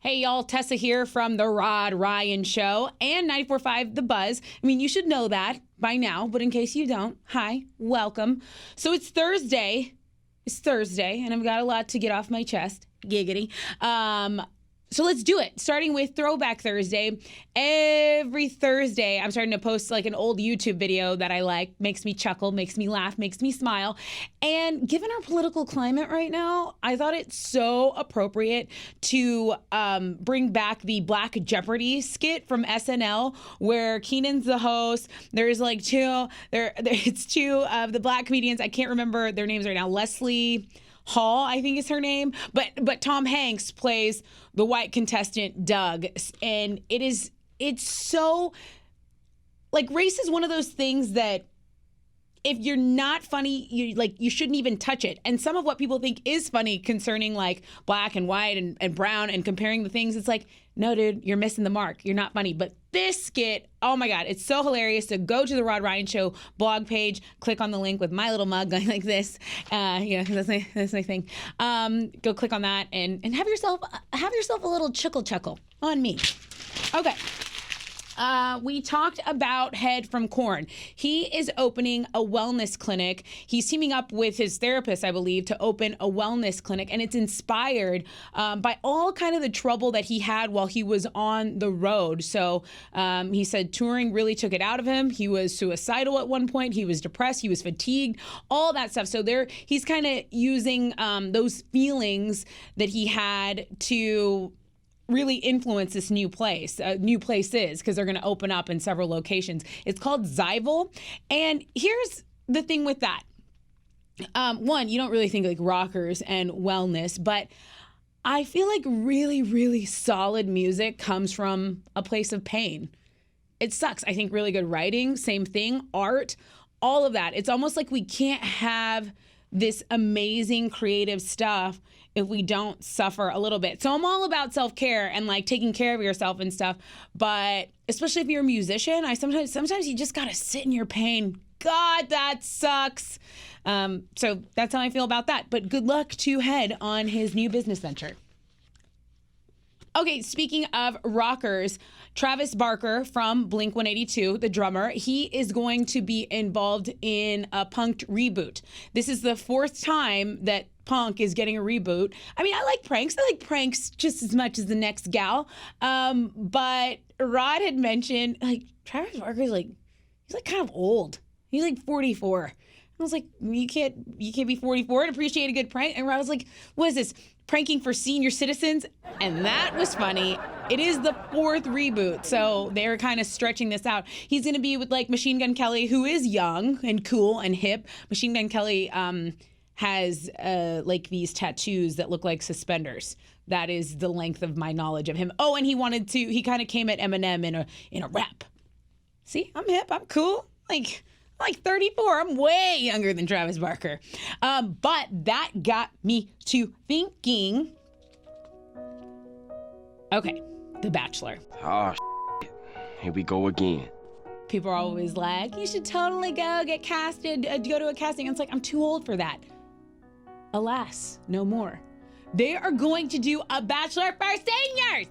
Hey y'all, Tessa here from The Rod Ryan Show and 94.5 The Buzz. I mean, you should know that by now, but in case you don't, hi, welcome. So it's Thursday, and I've got a lot to get off my chest, giggity. So let's do it, starting with Throwback Thursday. Every Thursday, I'm starting to post like an old YouTube video that I like, makes me chuckle, makes me laugh, makes me smile. And given our political climate right now, I thought it's so appropriate to bring back the Black Jeopardy skit from SNL, where Keenan's the host. There's like it's two of the Black comedians. I can't remember their names right now. Leslie Hall, I think is her name, but Tom Hanks plays the white contestant Doug, and it's so, like, race is one of those things that if you're not funny, you shouldn't even touch it. And some of what people think is funny concerning like black and white and brown and comparing the things, it's like, no, dude, you're missing the mark. You're not funny. But this skit, oh my God, it's so hilarious. So go to the Rod Ryan Show blog page, click on the link with my little mug going like this. Because that's my thing. Go click on that and have yourself a little chuckle on me. Okay. We talked about Head from Corn. He is opening a wellness clinic. He's teaming up with his therapist, I believe, to open a wellness clinic. And it's inspired by all kind of the trouble that he had while he was on the road. So he said touring really took it out of him. He was suicidal at one point. He was depressed. He was fatigued, all that stuff. So he's kind of using those feelings that he had to really influence this new place. New places, because they're going to open up in several locations. It's called Zyval. And here's the thing with that. One, you don't really think like rockers and wellness, but I feel like really, really solid music comes from a place of pain. It sucks. I think really good writing, same thing, art, all of that. It's almost like we can't have this amazing creative stuff if we don't suffer a little bit. So I'm all about self-care and like taking care of yourself and stuff. But especially if you're a musician, sometimes you just gotta sit in your pain. God, that sucks. So that's how I feel about that. But good luck to Head on his new business venture. Okay, speaking of rockers, Travis Barker from Blink-182, the drummer, he is going to be involved in a Punk'd reboot. This is the fourth time that Punk is getting a reboot. I mean, I like pranks. I like pranks just as much as the next gal. But Rod had mentioned, like, Travis Barker's like, he's like kind of old. He's like 44. I was like, you can't be 44 and appreciate a good prank. And Rod was like, what is this? Pranking for senior citizens? And that was funny. It is the fourth reboot, so they're kind of stretching this out. He's going to be with like Machine Gun Kelly, who is young and cool and hip. Machine Gun Kelly has like these tattoos that look like suspenders. That is the length of my knowledge of him. Oh, and he kind of came at Eminem in a rap. See, I'm hip, I'm cool. Like 34, I'm way younger than Travis Barker. But that got me to thinking, okay, The Bachelor. Oh, here we go again. People are always like, you should totally go get casted, go to a casting. And it's like, I'm too old for that. Alas, no more. They are going to do a Bachelor for seniors.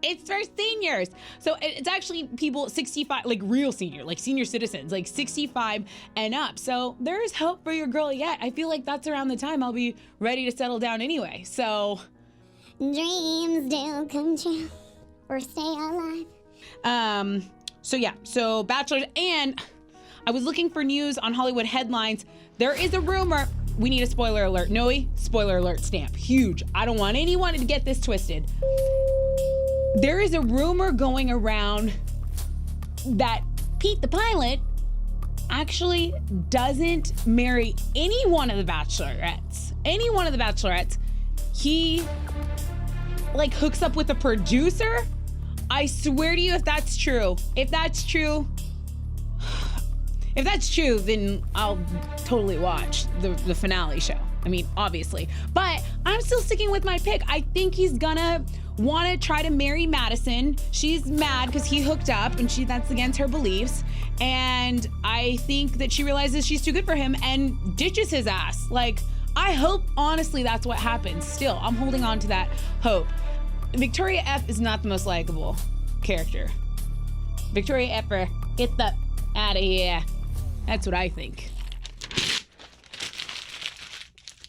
It's for seniors. So it's actually people 65, like real senior, like senior citizens, like 65 and up. So there is hope for your girl yet. I feel like that's around the time I'll be ready to settle down anyway. So dreams do come true or stay alive. So Bachelors. And I was looking for news on Hollywood headlines. There is a rumor. We need a spoiler alert. Noe, spoiler alert stamp. Huge. I don't want anyone to get this twisted. There is a rumor going around that Pete the pilot actually doesn't marry any one of the bachelorettes. Any one of the bachelorettes. He like hooks up with a producer. I swear to you, if that's true, then I'll totally watch the finale show. I mean, obviously. But I'm still sticking with my pick. I think he's gonna want to try to marry Madison. She's mad because he hooked up and that's against her beliefs. And I think that she realizes she's too good for him and ditches his ass. Like, I hope, honestly, that's what happens. Still, I'm holding on to that hope. Victoria F is not the most likable character. Victoria F, get the out of here. That's what I think.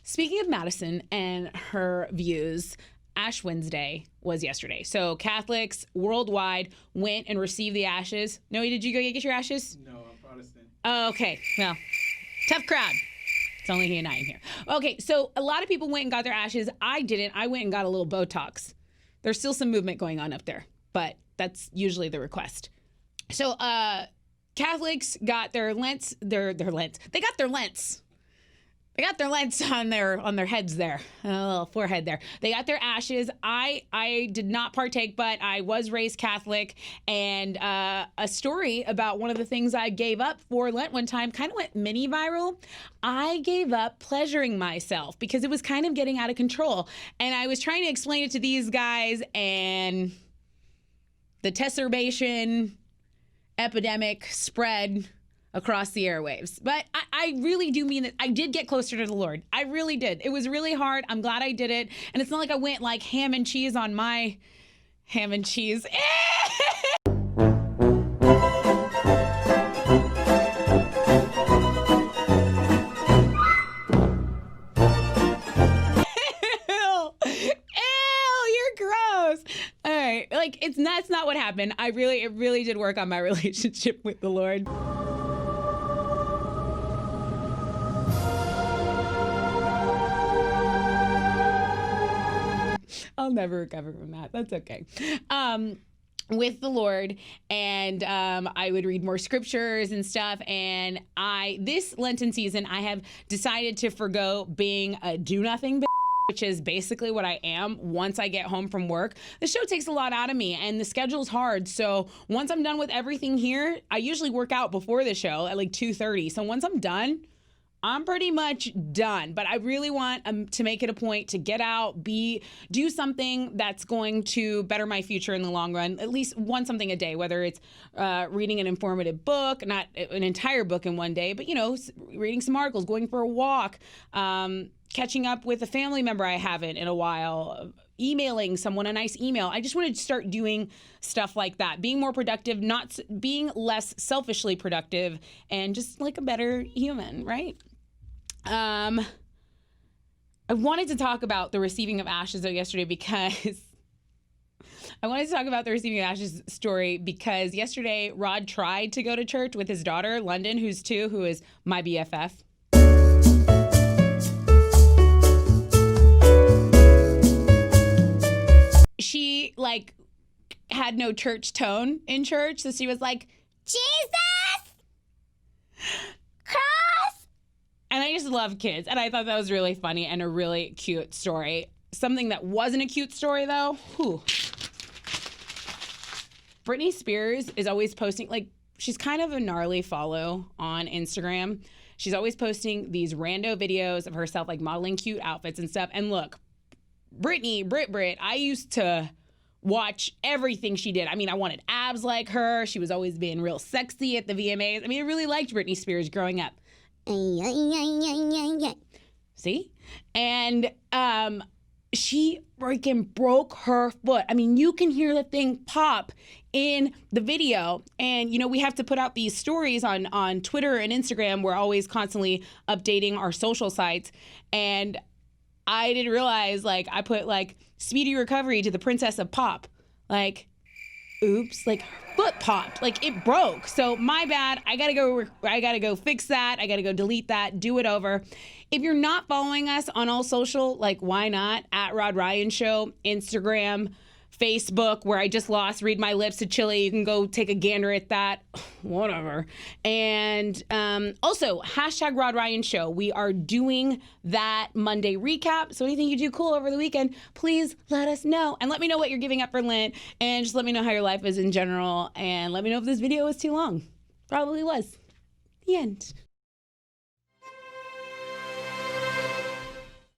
Speaking of Madison and her views, Ash Wednesday was yesterday. So Catholics worldwide went and received the ashes. Noe, did you go get your ashes? No, I'm Protestant. Oh, okay. Well, tough crowd. It's only he and I in here. Okay, so a lot of people went and got their ashes. I didn't. I went and got a little Botox. There's still some movement going on up there, but that's usually the request. So Catholics got their lents. They got their lents. They got their lents on their heads there, a little forehead there. They got their ashes. I did not partake, but I was raised Catholic, and a story about one of the things I gave up for Lent one time kind of went mini viral. I gave up pleasuring myself because it was kind of getting out of control, and I was trying to explain it to these guys, and the Tesserbation epidemic spread across the airwaves. But I really do mean that. I did get closer to the Lord. I really did. It was really hard. I'm glad I did it. And it's not like I went like ham and cheese on my ham and cheese. Like that's not what happened. It really did work on my relationship with the Lord. I'll never recover from that. That's okay. With the Lord, and I would read more scriptures and stuff. And this Lenten season, I have decided to forgo being a do-nothing bitch, which is basically what I am once I get home from work. The show takes a lot out of me, and the schedule's hard. So once I'm done with everything here, I usually work out before the show at like 2:30. So once I'm done, I'm pretty much done, but I really want to make it a point to get out, do something that's going to better my future in the long run, at least something a day, whether it's reading an informative book, not an entire book in one day, but, reading some articles, going for a walk, catching up with a family member I haven't in a while, emailing someone a nice email. I just wanted to start doing stuff like that, being more productive, not being less selfishly productive, and just like a better human, right? I wanted to talk about the receiving of ashes yesterday because story because yesterday Rod tried to go to church with his daughter, London, who's 2, who is my BFF. She had no church tone in church, so she was like, Jesus! Cross! And I just love kids, and I thought that was really funny and a really cute story. Something that wasn't a cute story, though. Whew. Britney Spears is always posting, she's kind of a gnarly follow on Instagram. She's always posting these rando videos of herself, modeling cute outfits and stuff. And look, Brit, I used to watch everything she did. I mean, I wanted abs like her. She was always being real sexy at the VMAs. I mean, I really liked Britney Spears growing up. See? And she freaking broke her foot. I mean, you can hear the thing pop in the video. And, we have to put out these stories on Twitter and Instagram. We're always constantly updating our social sites. And I didn't realize, I put, speedy recovery to the Princess of Pop. Oops, her foot popped. It broke. So my bad. I gotta go fix that. I gotta go delete that, do it over. If you're not following us on all social, why not? At Rod Ryan Show, Instagram, Facebook, where I just lost Read My Lips to Chili. You can go take a gander at that. Whatever. And also, hashtag Rod Ryan Show. We are doing that Monday recap. So anything you do cool over the weekend, please let us know. And let me know what you're giving up for Lent. And just let me know how your life is in general. And let me know if this video was too long. Probably was. The end.